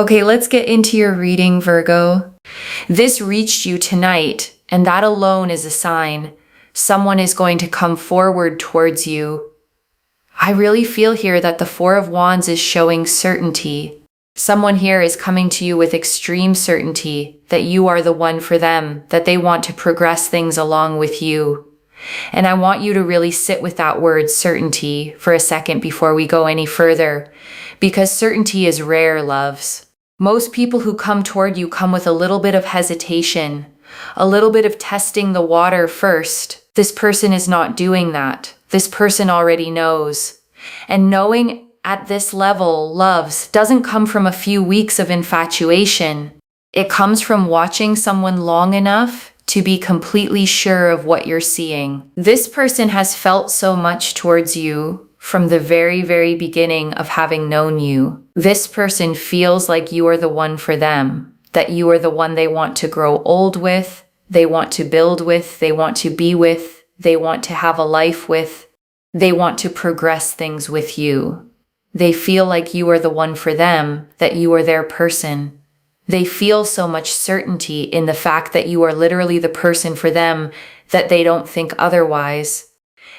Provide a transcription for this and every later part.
Okay, let's get into your reading, Virgo. This reached you tonight, and that alone is a sign. Someone is going to come forward towards you. I really feel here that the Four of Wands is showing certainty. Someone here is coming to you with extreme certainty that you are the one for them, that they want to progress things along with you. And I want you to really sit with that word certainty for a second before we go any further, because certainty is rare, loves. Most people who come toward you come with a little bit of hesitation, a little bit of testing the water first. This person is not doing that. This person already knows. And knowing at this level, loves, doesn't come from a few weeks of infatuation. It comes from watching someone long enough to be completely sure of what you're seeing. This person has felt so much towards you from the very, very beginning of having known you. This person feels like you are the one for them, that you are the one they want to grow old with, they want to build with, they want to be with, they want to have a life with, they want to progress things with you. They feel like you are the one for them, that you are their person. They feel so much certainty in the fact that you are literally the person for them that they don't think otherwise.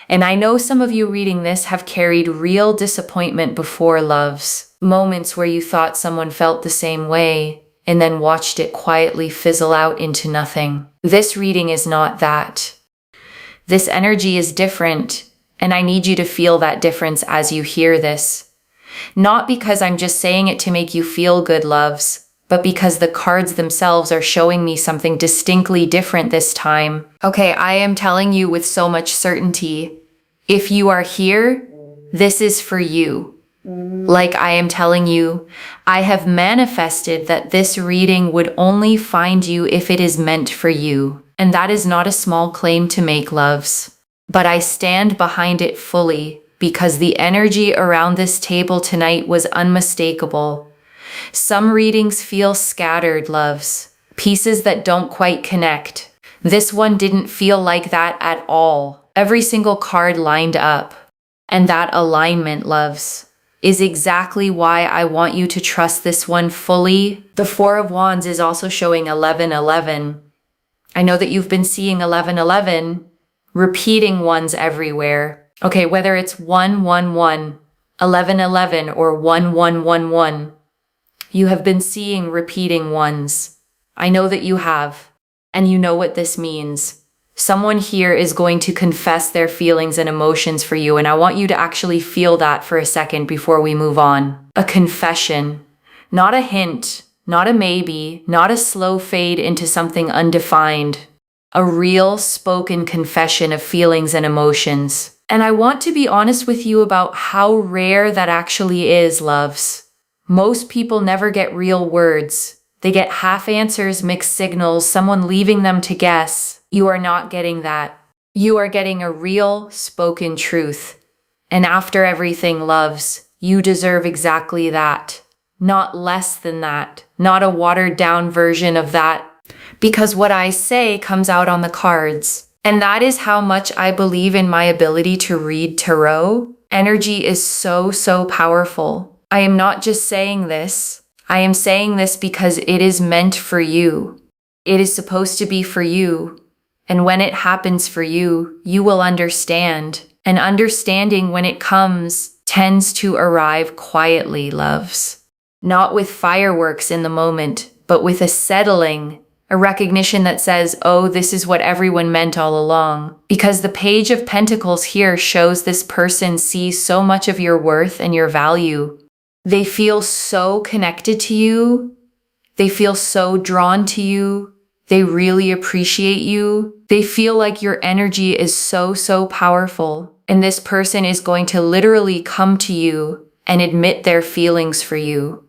And I know some of you reading this have carried real disappointment before, loves. Moments where you thought someone felt the same way and then watched it quietly fizzle out into nothing. This reading is not that. This energy is different, and I need you to feel that difference as you hear this. Not because I'm just saying it to make you feel good, loves, but because the cards themselves are showing me something distinctly different this time. Okay, I am telling you with so much certainty, if you are here, this is for you. Like I am telling you, I have manifested that this reading would only find you if it is meant for you. And that is not a small claim to make, loves. But I stand behind it fully because the energy around this table tonight was unmistakable. Some readings feel scattered, loves, pieces that don't quite connect. This one didn't feel like that at all. Every single card lined up. And that alignment, loves, is exactly why I want you to trust this one fully. The Four of Wands is also showing 1111. I know that you've been seeing 1111, repeating ones everywhere. Okay, whether it's 111, 1111, or 1111. You have been seeing repeating ones. I know that you have, and you know what this means. Someone here is going to confess their feelings and emotions for you, and I want you to actually feel that for a second before we move on. A confession, not a hint, not a maybe, not a slow fade into something undefined. A real spoken confession of feelings and emotions. And I want to be honest with you about how rare that actually is, loves. Most people never get real words. They get half answers, mixed signals, someone leaving them to guess. You are not getting that. You are getting a real spoken truth. And after everything, loves, you deserve exactly that. Not less than that. Not a watered down version of that. Because what I say comes out on the cards. And that is how much I believe in my ability to read tarot. Energy is so, so powerful. I am not just saying this. I am saying this because it is meant for you. It is supposed to be for you. And when it happens for you, you will understand. And understanding, when it comes, tends to arrive quietly, loves. Not with fireworks in the moment, but with a settling, a recognition that says, oh, this is what everyone meant all along. Because the Page of Pentacles here shows this person sees so much of your worth and your value. They feel so connected to you. They feel so drawn to you. They really appreciate you. They feel like your energy is so, so powerful. And this person is going to literally come to you and admit their feelings for you.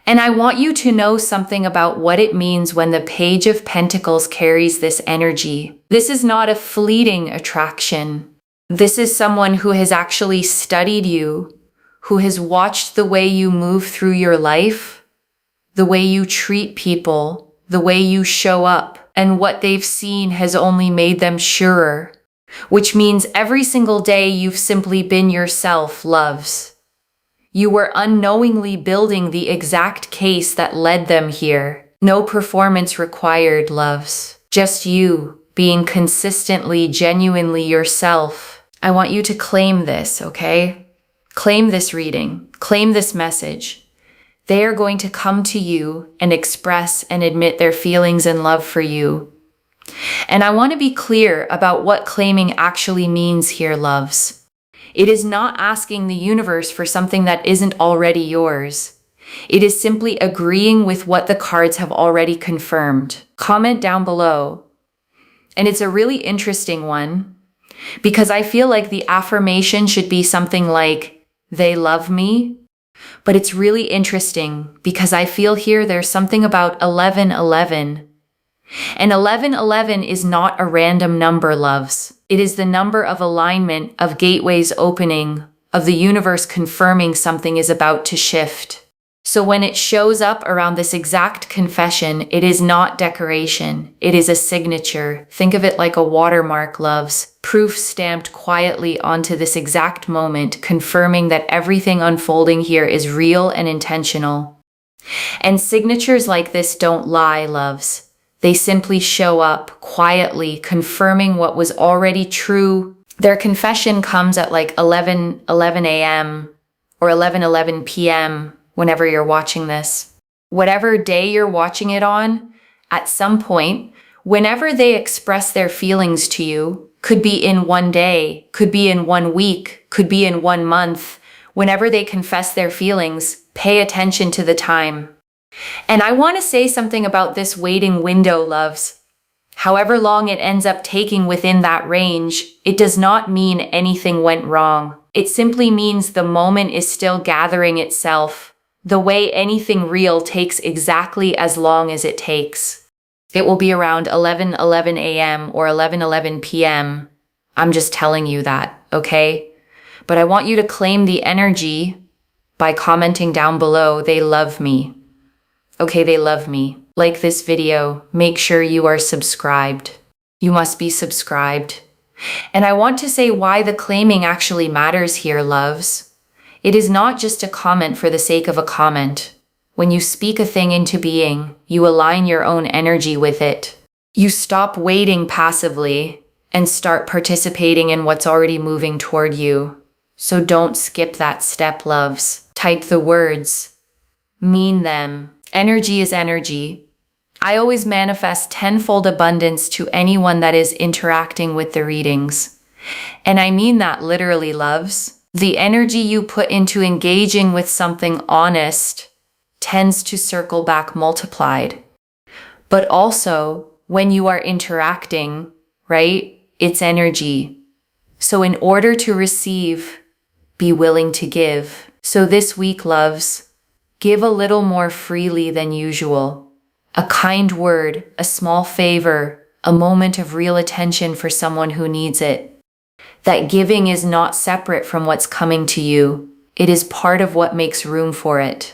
And I want you to know something about what it means when the Page of Pentacles carries this energy. This is not a fleeting attraction. This is someone who has actually studied you, who has watched the way you move through your life, the way you treat people, the way you show up, and what they've seen has only made them surer. Which means every single day you've simply been yourself, loves. You were unknowingly building the exact case that led them here. No performance required, loves. Just you being consistently, genuinely yourself. I want you to claim this, okay? Claim this reading. Claim this message. They are going to come to you and express and admit their feelings and love for you. And I want to be clear about what claiming actually means here, loves. It is not asking the universe for something that isn't already yours. It is simply agreeing with what the cards have already confirmed. Comment down below. And it's a really interesting one because I feel like the affirmation should be something like, they love me. But it's really interesting because I feel here there's something about 1111. And 1111 is not a random number, loves. It is the number of alignment, of gateways opening, of the universe confirming something is about to shift. So when it shows up around this exact confession, it is not decoration. It is a signature. Think of it like a watermark, loves. Proof stamped quietly onto this exact moment, confirming that everything unfolding here is real and intentional. And signatures like this don't lie, loves. They simply show up quietly, confirming what was already true. Their confession comes at like 11:11 a.m. or 11:11 p.m. whenever you're watching this. Whatever day you're watching it on, at some point, whenever they express their feelings to you, could be in one day, could be in 1 week, could be in 1 month. Whenever they confess their feelings, pay attention to the time. And I want to say something about this waiting window, loves. However long it ends up taking within that range, it does not mean anything went wrong. It simply means the moment is still gathering itself. The way anything real takes exactly as long as it takes. It will be around 11:11 a.m. or 11:11 p.m. I'm just telling you that, okay? But I want you to claim the energy by commenting down below, they love me. Okay, they love me. Like this video, make sure you are subscribed. You must be subscribed. And I want to say why the claiming actually matters here, loves. It is not just a comment for the sake of a comment. When you speak a thing into being, you align your own energy with it. You stop waiting passively and start participating in what's already moving toward you. So don't skip that step, loves. Type the words. Mean them. Energy is energy. I always manifest tenfold abundance to anyone that is interacting with the readings. And I mean that literally, loves. The energy you put into engaging with something honest tends to circle back multiplied. But also, when you are interacting, right, it's energy. So in order to receive, be willing to give. So this week, loves, give a little more freely than usual. A kind word, a small favor, a moment of real attention for someone who needs it. That giving is not separate from what's coming to you. It is part of what makes room for it.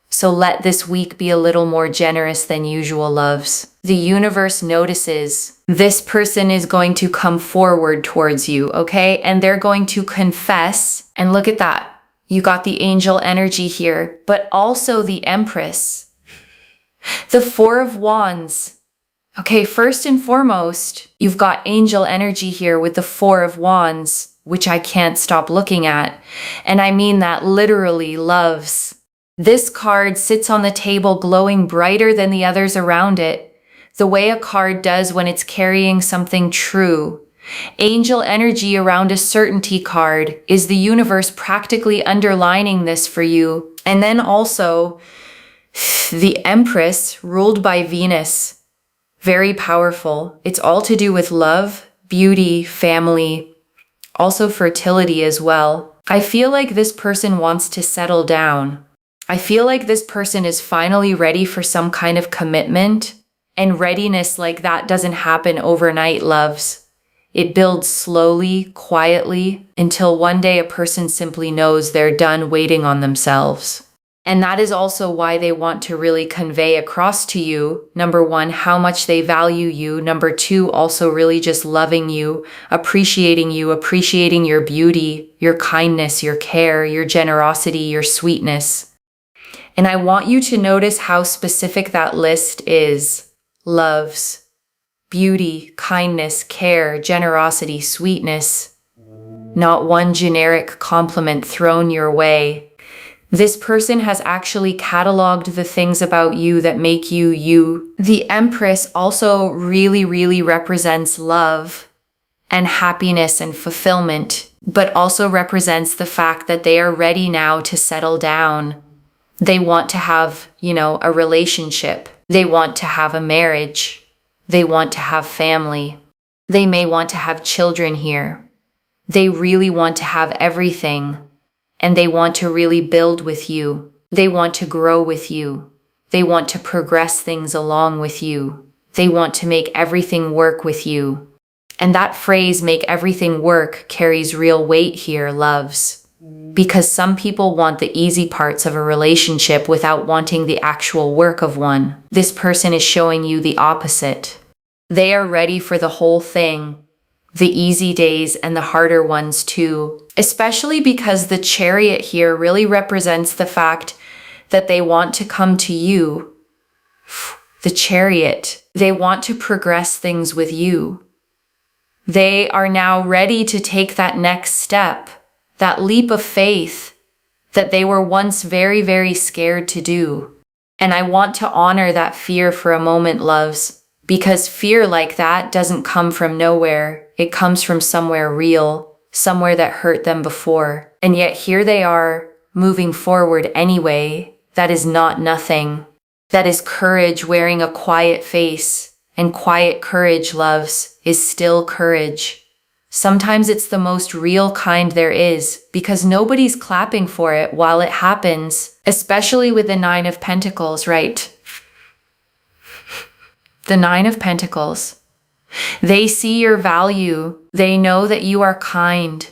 So let this week be a little more generous than usual, loves. The universe notices this person is going to come forward towards you, okay? And they're going to confess. And look at that. You got the angel energy here, but also the Empress. The Four of Wands. Okay, first and foremost, you've got angel energy here with the Four of Wands, which I can't stop looking at. And I mean that literally, loves. This card sits on the table glowing brighter than the others around it, the way a card does when it's carrying something true. Angel energy around a certainty card is the universe practically underlining this for you. And then also the Empress ruled by Venus. Very powerful. It's all to do with love, beauty, family, also fertility as well. I feel like this person wants to settle down. I feel like this person is finally ready for some kind of commitment, and readiness like that doesn't happen overnight, loves. It builds slowly, quietly, until one day a person simply knows they're done waiting on themselves. And that is also why they want to really convey across to you, number one, how much they value you. Number two, also really just loving you, appreciating your beauty, your kindness, your care, your generosity, your sweetness. And I want you to notice how specific that list is. Loves, beauty, kindness, care, generosity, sweetness. Not one generic compliment thrown your way. This person has actually cataloged the things about you that make you you. The Empress also really represents love and happiness and fulfillment, but also represents the fact that they are ready now to settle down. They want to have, a relationship. They want to have a marriage. They want to have family. They may want to have children here. They really want to have everything. And they want to really build with you. They want to grow with you. They want to progress things along with you. They want to make everything work with you. And that phrase, make everything work, carries real weight here, loves. Because some people want the easy parts of a relationship without wanting the actual work of one. This person is showing you the opposite. They are ready for the whole thing. The easy days and the harder ones too, especially because the Chariot here really represents the fact that they want to come to you. The Chariot, they want to progress things with you. They are now ready to take that next step, that leap of faith that they were once very scared to do. And I want to honor that fear for a moment, loves. Because fear like that doesn't come from nowhere. It comes from somewhere real, somewhere that hurt them before. And yet here they are, moving forward anyway. That is not nothing. That is courage wearing a quiet face. And quiet courage, loves, is still courage. Sometimes it's the most real kind there is, because nobody's clapping for it while it happens. Especially with the Nine of Pentacles, right? The Nine of Pentacles. They see your value. They know that you are kind.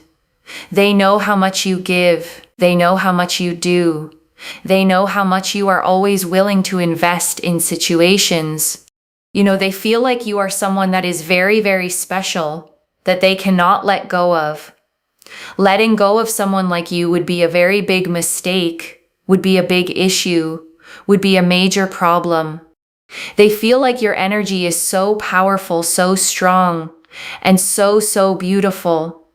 They know how much you give. They know how much you do. They know how much you are always willing to invest in situations. They feel like you are someone that is very special, that they cannot let go of. Letting go of someone like you would be a very big mistake, would be a big issue, would be a major problem. They feel like your energy is so powerful, so strong, and so beautiful.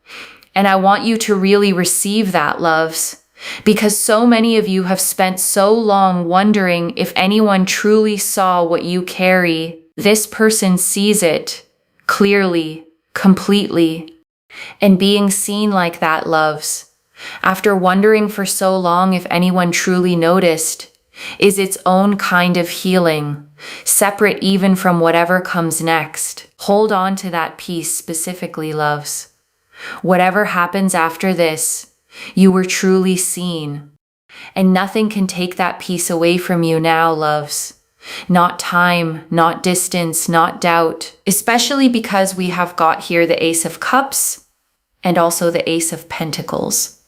And I want you to really receive that, loves, because so many of you have spent so long wondering if anyone truly saw what you carry. This person sees it clearly, completely. And being seen like that, loves, after wondering for so long if anyone truly noticed, is its own kind of healing, separate even from whatever comes next. Hold on to that peace specifically, loves. Whatever happens after this, you were truly seen. And nothing can take that peace away from you now, loves. Not time, not distance, not doubt. Especially because we have got here the Ace of Cups and also the Ace of Pentacles.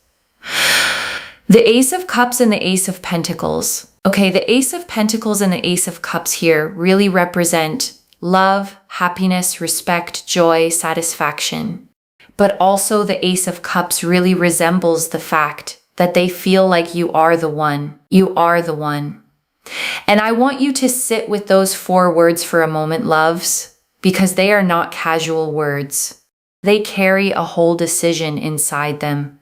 The Ace of Cups and the Ace of Pentacles. Okay, the Ace of Pentacles and the Ace of Cups here really represent love, happiness, respect, joy, satisfaction. But also the Ace of Cups really resembles the fact that they feel like you are the one. You are the one. And I want you to sit with those 4 words for a moment, loves, because they are not casual words. They carry a whole decision inside them.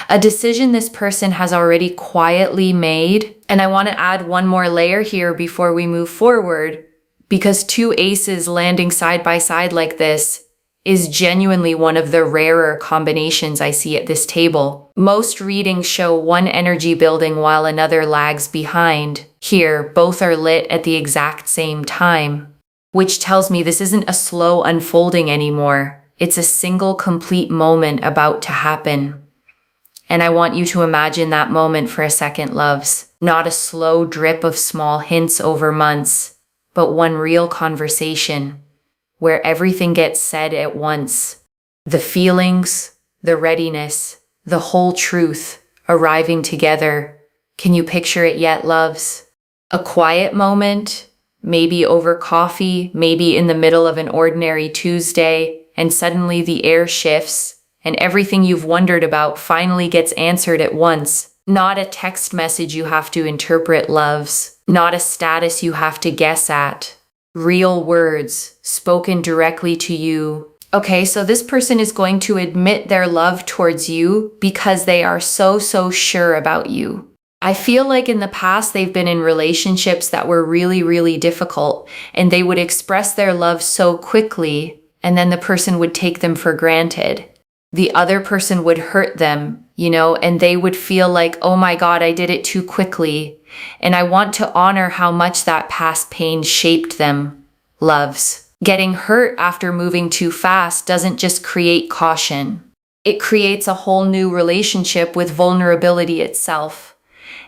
A decision this person has already quietly made. And I want to add one more layer here before we move forward, because 2 aces landing side by side like this is genuinely one of the rarer combinations I see at this table. Most readings show one energy building while another lags behind. Here, both are lit at the exact same time, which tells me this isn't a slow unfolding anymore. It's a single complete moment about to happen. And I want you to imagine that moment for a second, loves. Not a slow drip of small hints over months, but one real conversation where everything gets said at once. The feelings, the readiness, the whole truth arriving together Can you picture it yet, loves? A quiet moment, maybe over coffee, maybe in the middle of an ordinary Tuesday, and suddenly the air shifts, and everything you've wondered about finally gets answered at once. Not a text message you have to interpret, loves. Not a status you have to guess at. Real words, spoken directly to you. Okay, so this person is going to admit their love towards you because they are so sure about you. I feel like in the past they've been in relationships that were really difficult, and they would express their love so quickly, and then the person would take them for granted. The other person would hurt them, and they would feel like, oh my God, I did it too quickly. And I want to honor how much that past pain shaped them, loves. Getting hurt after moving too fast doesn't just create caution. It creates a whole new relationship with vulnerability itself.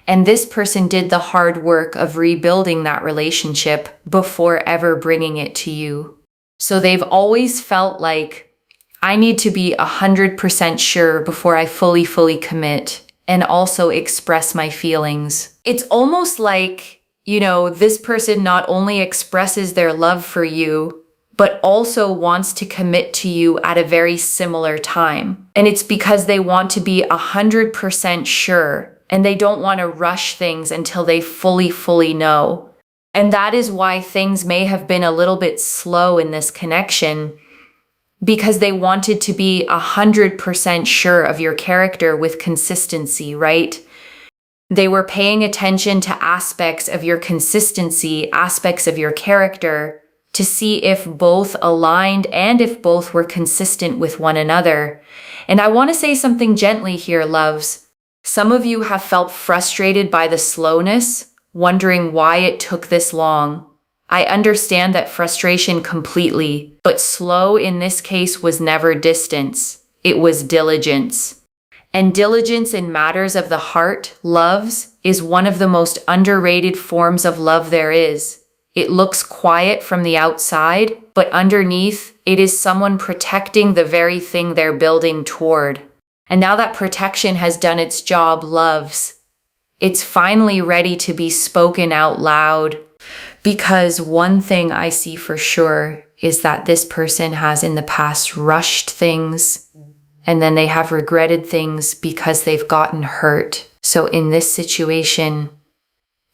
And this person did the hard work of rebuilding that relationship before ever bringing it to you. So they've always felt like, I need to be 100% sure before I fully commit and also express my feelings. It's almost like, this person not only expresses their love for you, but also wants to commit to you at a very similar time. And it's because they want to be 100% sure, and they don't want to rush things until they fully know. And that is why things may have been a little bit slow in this connection, because they wanted to be 100% sure of your character with consistency, right? They were paying attention to aspects of your consistency, aspects of your character, to see if both aligned and if both were consistent with one another. And I want to say something gently here, loves. Some of you have felt frustrated by the slowness, wondering why it took this long. I understand that frustration completely, but slow in this case was never distance. It was diligence. And diligence in matters of the heart, loves, is one of the most underrated forms of love there is. It looks quiet from the outside, but underneath, it is someone protecting the very thing they're building toward. And now that protection has done its job, loves, it's finally ready to be spoken out loud. Because one thing I see for sure is that this person has in the past rushed things, and then they have regretted things because they've gotten hurt. So in this situation,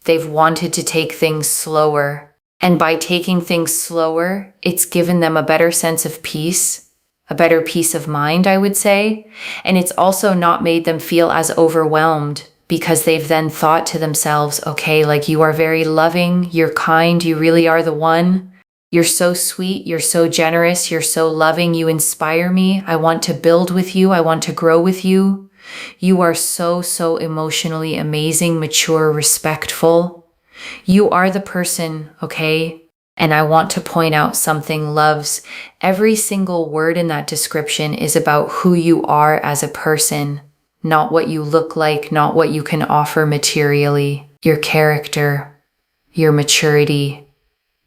they've wanted to take things slower. And by taking things slower, it's given them a better sense of peace, a better peace of mind, I would say. And it's also not made them feel as overwhelmed, because they've then thought to themselves, okay, like, you are very loving, you're kind, you really are the one. You're so sweet, you're so generous, you're so loving, you inspire me. I want to build with you, I want to grow with you. You are so emotionally amazing, mature, respectful. You are the person, okay? And I want to point out something, loves. Every single word in that description is about who you are as a person. Not what you look like, not what you can offer materially. Your character, your maturity,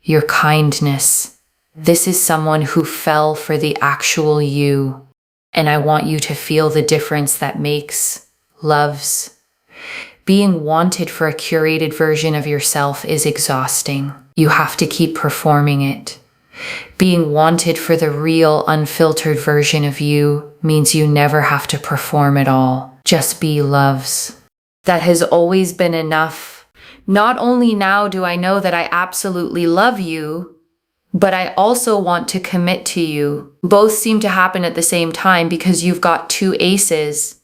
your kindness. This is someone who fell for the actual you. And I want you to feel the difference that makes, loves. Being wanted for a curated version of yourself is exhausting. You have to keep performing it. Being wanted for the real, unfiltered version of you means you never have to perform at all. Just be, loves. That has always been enough. Not only now do I know that I absolutely love you, but I also want to commit to you. Both seem to happen at the same time because you've got two aces.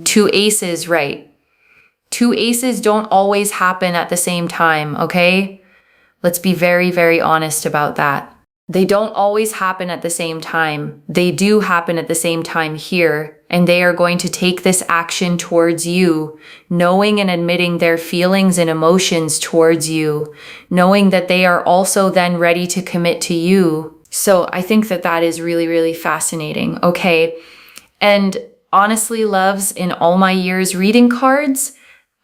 Two aces, right? Two aces don't always happen at the same time, okay? Let's be very honest about that. They don't always happen at the same time. They do happen at the same time here, and they are going to take this action towards you, knowing and admitting their feelings and emotions towards you, knowing that they are also then ready to commit to you. So I think that that is really fascinating, okay? And honestly, loves, in all my years reading cards,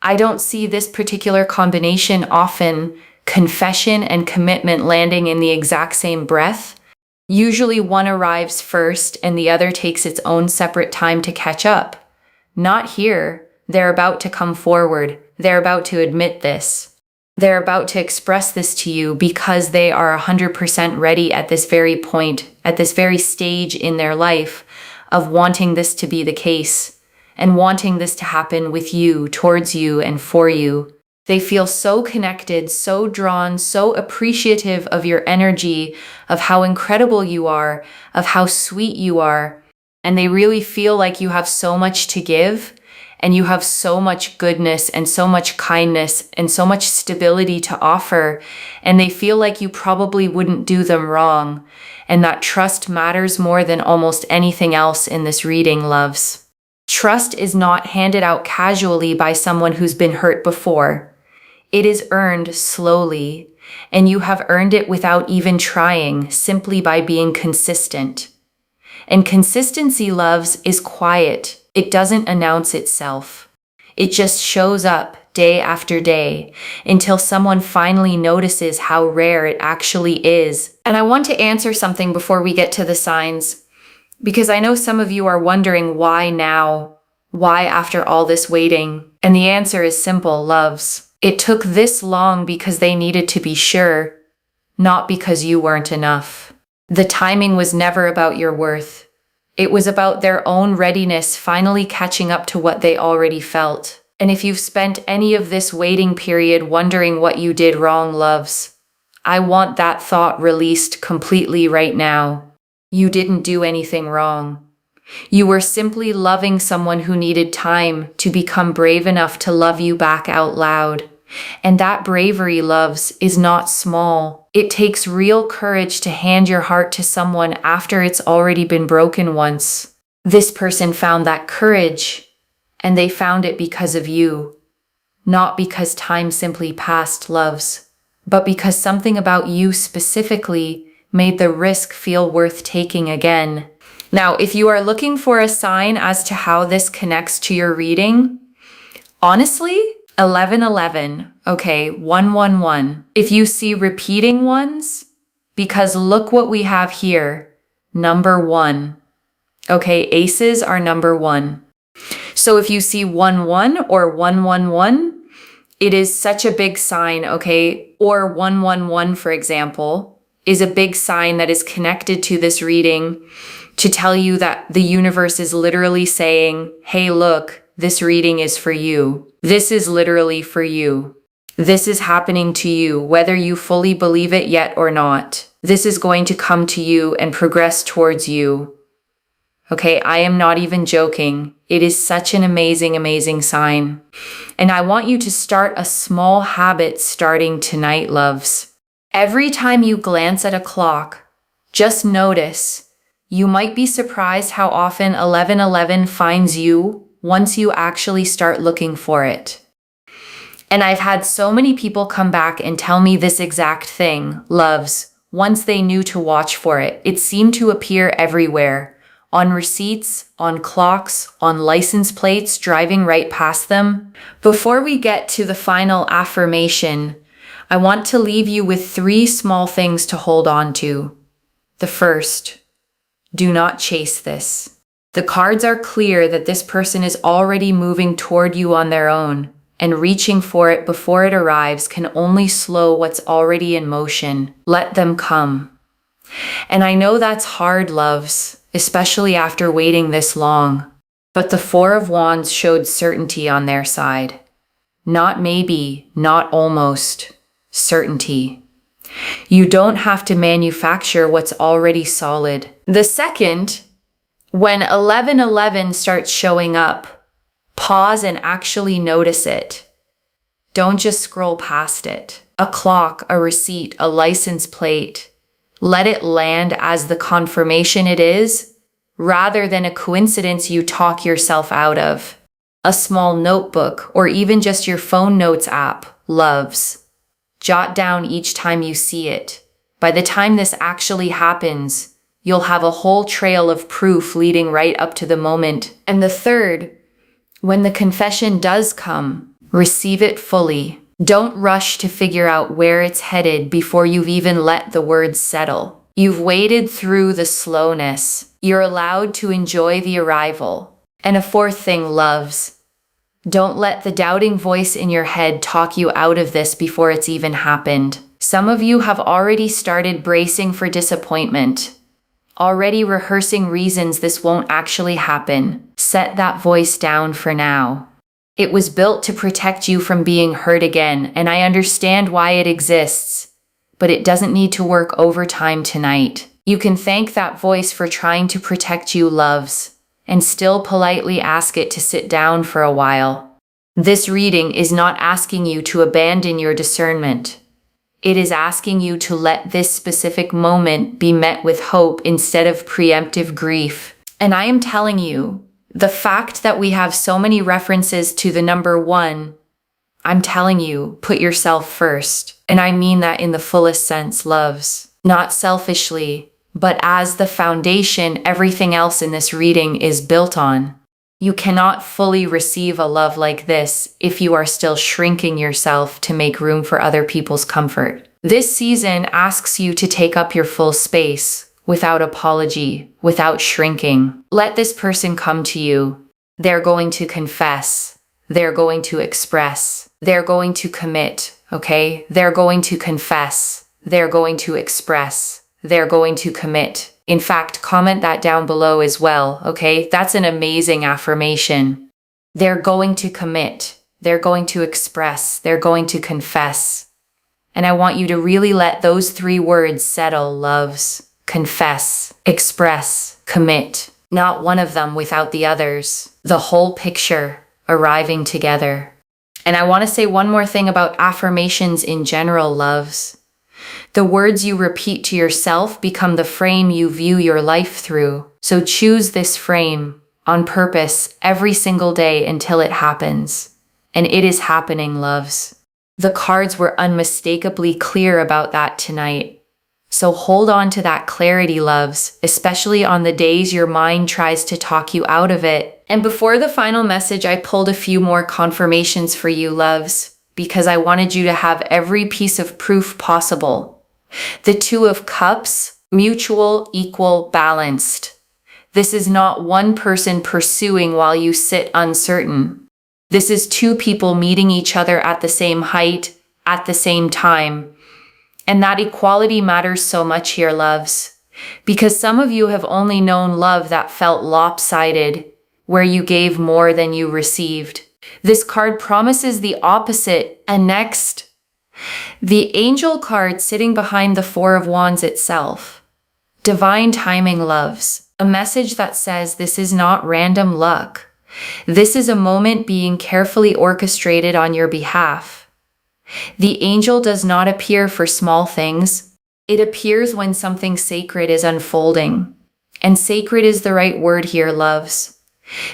I don't see this particular combination often. Confession and commitment landing in the exact same breath. Usually one arrives first and the other takes its own separate time to catch up. Not here. They're about to come forward. They're about to admit this. They're about to express this to you because they are 100% ready at this very point, at this very stage in their life of wanting this to be the case and wanting this to happen with you, towards you, and for you. They feel so connected, so drawn, so appreciative of your energy, of how incredible you are, of how sweet you are. And they really feel like you have so much to give, and you have so much goodness and so much kindness and so much stability to offer. And they feel like you probably wouldn't do them wrong. And that trust matters more than almost anything else in this reading, loves. Trust is not handed out casually by someone who's been hurt before. It is earned slowly, and you have earned it without even trying, simply by being consistent. And consistency, loves, is quiet. It doesn't announce itself. It just shows up day after day until someone finally notices how rare it actually is. And I want to answer something before we get to the signs, because I know some of you are wondering why now? Why after all this waiting? And the answer is simple, loves. It took this long because they needed to be sure, not because you weren't enough. The timing was never about your worth. It was about their own readiness finally catching up to what they already felt. And if you've spent any of this waiting period wondering what you did wrong, loves, I want that thought released completely right now. You didn't do anything wrong. You were simply loving someone who needed time to become brave enough to love you back out loud. And that bravery, loves, is not small. It takes real courage to hand your heart to someone after it's already been broken once. This person found that courage, and they found it because of you. Not because time simply passed, loves, but because something about you specifically made the risk feel worth taking again. Now, if you are looking for a sign as to how this connects to your reading, honestly, 1111, okay, 111. If you see repeating ones, because look what we have here, number 1. Okay, aces are number 1. So if you see 11 or 111, it is such a big sign, okay? Or 111, for example, is a big sign that is connected to this reading to tell you that the universe is literally saying, hey, look, this reading is for you. This is literally for you. This is happening to you, whether you fully believe it yet or not. This is going to come to you and progress towards you. Okay, I am not even joking. It is such an amazing, amazing sign. And I want you to start a small habit starting tonight, loves. Every time you glance at a clock, just notice. You might be surprised how often 1111 finds you once you actually start looking for it. And I've had so many people come back and tell me this exact thing, loves. Once they knew to watch for it, it seemed to appear everywhere. On receipts, on clocks, on license plates driving right past them. Before we get to the final affirmation, I want to leave you with 3 small things to hold on to. The first, do not chase this. The cards are clear that this person is already moving toward you on their own, and reaching for it before it arrives can only slow what's already in motion. Let them come. And I know that's hard, loves, especially after waiting this long. But the 4 of Wands showed certainty on their side. Not maybe, not almost. Certainty. You don't have to manufacture what's already solid. The second, when 1111 starts showing up, pause and actually notice it. Don't just scroll past it. A clock, a receipt, a license plate. Let it land as the confirmation it is, rather than a coincidence you talk yourself out of. A small notebook, or even just your phone notes app, loves. Jot down each time you see it. By the time this actually happens, you'll have a whole trail of proof leading right up to the moment. And the third, when the confession does come, receive it fully. Don't rush to figure out where it's headed before you've even let the words settle. You've waited through the slowness. You're allowed to enjoy the arrival. And a 4th thing, loves. Don't let the doubting voice in your head talk you out of this before it's even happened. Some of you have already started bracing for disappointment, already rehearsing reasons this won't actually happen. Set that voice down for now. It was built to protect you from being hurt again, and I understand why it exists, but it doesn't need to work overtime tonight. You can thank that voice for trying to protect you, loves, and still politely ask it to sit down for a while. This reading is not asking you to abandon your discernment. It is asking you to let this specific moment be met with hope instead of preemptive grief. And I am telling you, the fact that we have so many references to the number 1, I'm telling you, put yourself first. And I mean that in the fullest sense, loves. Not selfishly, but as the foundation everything else in this reading is built on. You cannot fully receive a love like this if you are still shrinking yourself to make room for other people's comfort. This season asks you to take up your full space, without apology, without shrinking. Let this person come to you. They're going to confess. They're going to express. They're going to commit, okay? They're going to confess. They're going to express. They're going to commit. In fact, comment that down below as well, okay? That's an amazing affirmation. They're going to commit. They're going to express. They're going to confess. And I want you to really let those 3 words settle, loves. Confess, express, commit. Not one of them without the others. The whole picture arriving together. And I want to say one more thing about affirmations in general, loves. The words you repeat to yourself become the frame you view your life through. So choose this frame on purpose every single day until it happens. And it is happening, loves. The cards were unmistakably clear about that tonight. So hold on to that clarity, loves, especially on the days your mind tries to talk you out of it. And before the final message, I pulled a few more confirmations for you, loves, because I wanted you to have every piece of proof possible. The 2 of Cups, mutual, equal, balanced. This is not one person pursuing while you sit uncertain. This is 2 people meeting each other at the same height, at the same time. And that equality matters so much here, loves, because some of you have only known love that felt lopsided, where you gave more than you received. This card promises the opposite. And next, the Angel card sitting behind the 4 of Wands itself. Divine timing, loves. A message that says this is not random luck. This is a moment being carefully orchestrated on your behalf. The angel does not appear for small things. It appears when something sacred is unfolding. And sacred is the right word here, loves.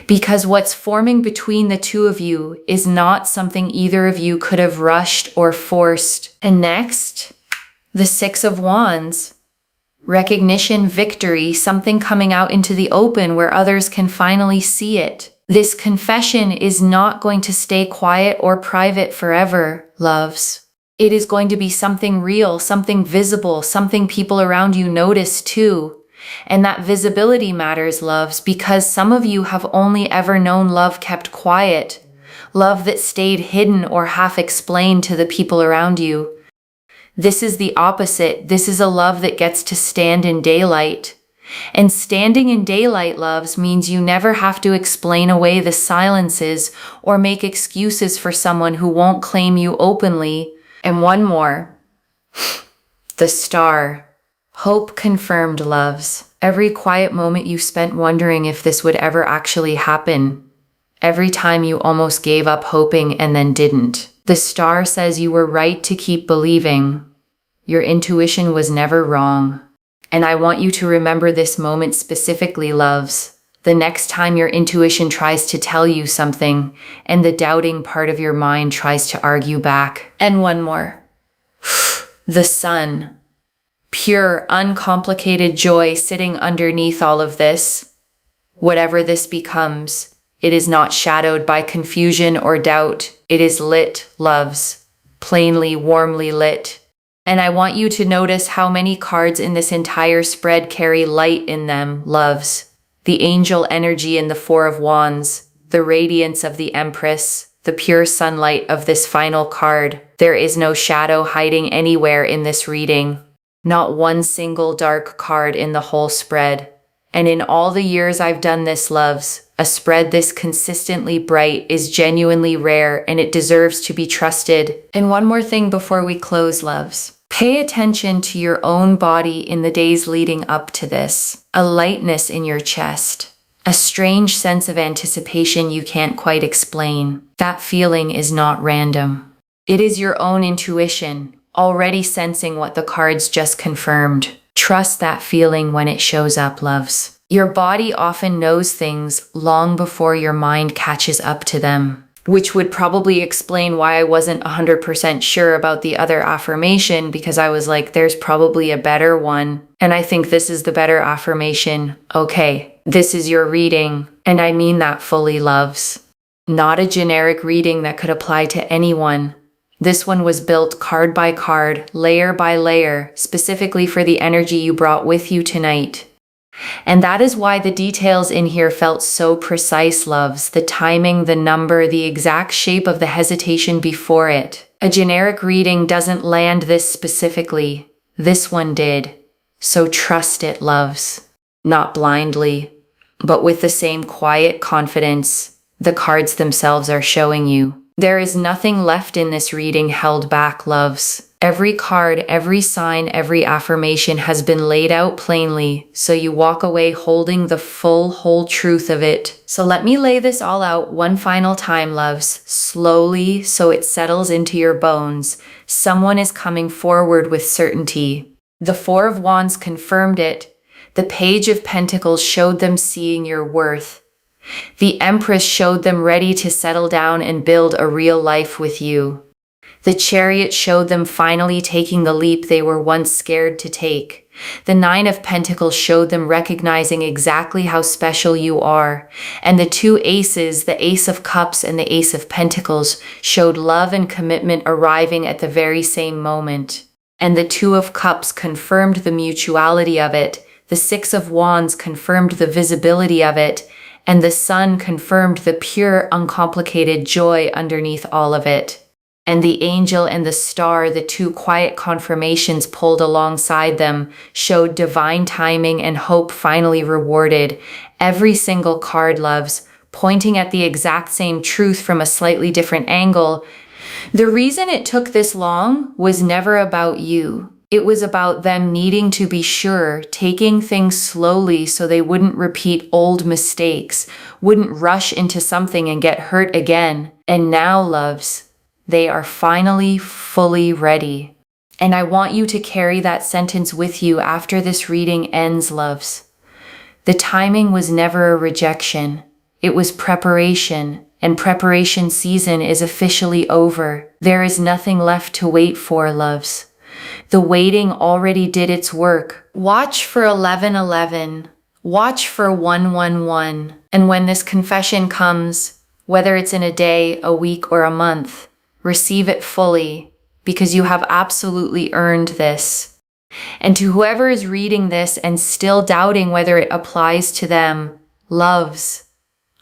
Because what's forming between the 2 of you is not something either of you could have rushed or forced. And next, the 6 of Wands. Recognition, victory, something coming out into the open where others can finally see it. This confession is not going to stay quiet or private forever, loves. It is going to be something real, something visible, something people around you notice too. And that visibility matters, loves, because some of you have only ever known love kept quiet, love that stayed hidden or half explained to the people around you. This is the opposite. This is a love that gets to stand in daylight. And standing in daylight, loves, means you never have to explain away the silences or make excuses for someone who won't claim you openly. And one more. The Star. Hope confirmed, loves. Every quiet moment you spent wondering if this would ever actually happen. Every time you almost gave up hoping and then didn't. The Star says you were right to keep believing. Your intuition was never wrong. And I want you to remember this moment specifically, loves. The next time your intuition tries to tell you something and the doubting part of your mind tries to argue back. And one more. The Sun. Pure, uncomplicated joy sitting underneath all of this. Whatever this becomes, it is not shadowed by confusion or doubt. It is lit, loves. Plainly, warmly lit. And I want you to notice how many cards in this entire spread carry light in them, loves. The angel energy in the 4 of Wands, the radiance of the Empress, the pure sunlight of this final card. There is no shadow hiding anywhere in this reading. Not one single dark card in the whole spread. And in all the years I've done this, loves, a spread this consistently bright is genuinely rare, and it deserves to be trusted. And one more thing before we close, loves. Pay attention to your own body in the days leading up to this. A lightness in your chest. A strange sense of anticipation you can't quite explain. That feeling is not random. It is your own intuition, already sensing what the cards just confirmed. Trust that feeling when it shows up, loves. Your body often knows things long before your mind catches up to them, which would probably explain why I wasn't 100% sure about the other affirmation, because I was like, there's probably a better one. And I think this is the better affirmation. Okay, this is your reading, and I mean that fully, loves. Not a generic reading that could apply to anyone. This one was built card by card, layer by layer, specifically for the energy you brought with you tonight. And that is why the details in here felt so precise, loves. The timing, the number, the exact shape of the hesitation before it. A generic reading doesn't land this specifically. This one did. So trust it, loves. Not blindly, but with the same quiet confidence the cards themselves are showing you. There is nothing left in this reading held back, loves. Every card, every sign, every affirmation has been laid out plainly, so you walk away holding the whole truth of it. So let me lay this all out one final time, loves, slowly, so it settles into your bones. Someone is coming forward with certainty. The Four of Wands confirmed it. The Page of Pentacles showed them seeing your worth. The Empress showed them ready to settle down and build a real life with you. The Chariot showed them finally taking the leap they were once scared to take. The Nine of Pentacles showed them recognizing exactly how special you are. And the two Aces, the Ace of Cups and the Ace of Pentacles, showed love and commitment arriving at the very same moment. And the Two of Cups confirmed the mutuality of it. The Six of Wands confirmed the visibility of it. And the Sun confirmed the pure, uncomplicated joy underneath all of it. And the Angel and the Star, the two quiet confirmations pulled alongside them, showed divine timing and hope finally rewarded. Every single card, loves, pointing at the exact same truth from a slightly different angle. The reason it took this long was never about you. It was about them needing to be sure, taking things slowly so they wouldn't repeat old mistakes, wouldn't rush into something and get hurt again. And now, loves, they are finally fully ready. And I want you to carry that sentence with you after this reading ends, loves. The timing was never a rejection. It was preparation, and preparation season is officially over. There is nothing left to wait for, loves. The waiting already did its work. Watch for 1111. Watch for 111. And when this confession comes, whether it's in a day, a week, or a month, receive it fully, because you have absolutely earned this. And to whoever is reading this and still doubting whether it applies to them, loves,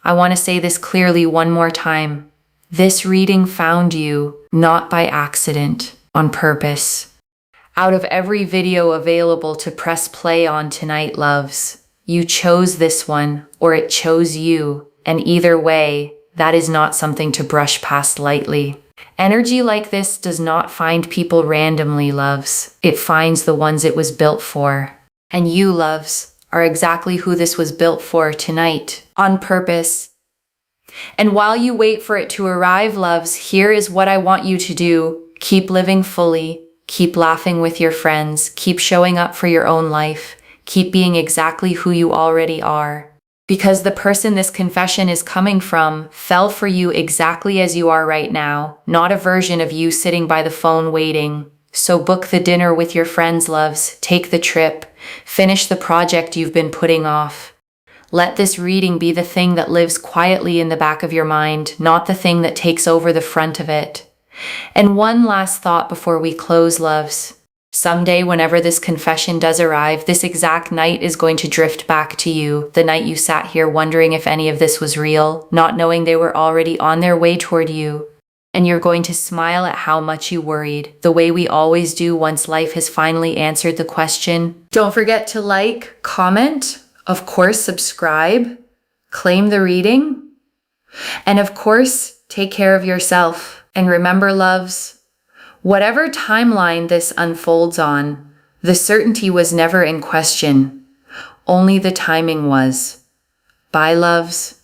I want to say this clearly one more time. This reading found you, not by accident, on purpose. Out of every video available to press play on tonight, loves, you chose this one, or it chose you, and either way, that is not something to brush past lightly. Energy like this does not find people randomly, loves. It finds the ones it was built for. And you, loves, are exactly who this was built for tonight, on purpose. And while you wait for it to arrive, loves, here is what I want you to do. Keep living fully. Keep laughing with your friends. Keep showing up for your own life. Keep being exactly who you already are. Because the person this confession is coming from fell for you exactly as you are right now, not a version of you sitting by the phone waiting. So book the dinner with your friends, loves. Take the trip. Finish the project you've been putting off. Let this reading be the thing that lives quietly in the back of your mind, not the thing that takes over the front of it. And one last thought before we close, loves. Someday, whenever this confession does arrive, this exact night is going to drift back to you, the night you sat here wondering if any of this was real, not knowing they were already on their way toward you. And you're going to smile at how much you worried, the way we always do once life has finally answered the question. Don't forget to like, comment, of course subscribe, claim the reading, and of course take care of yourself. And remember, loves, whatever timeline this unfolds on, the certainty was never in question. Only the timing was. Bye, loves.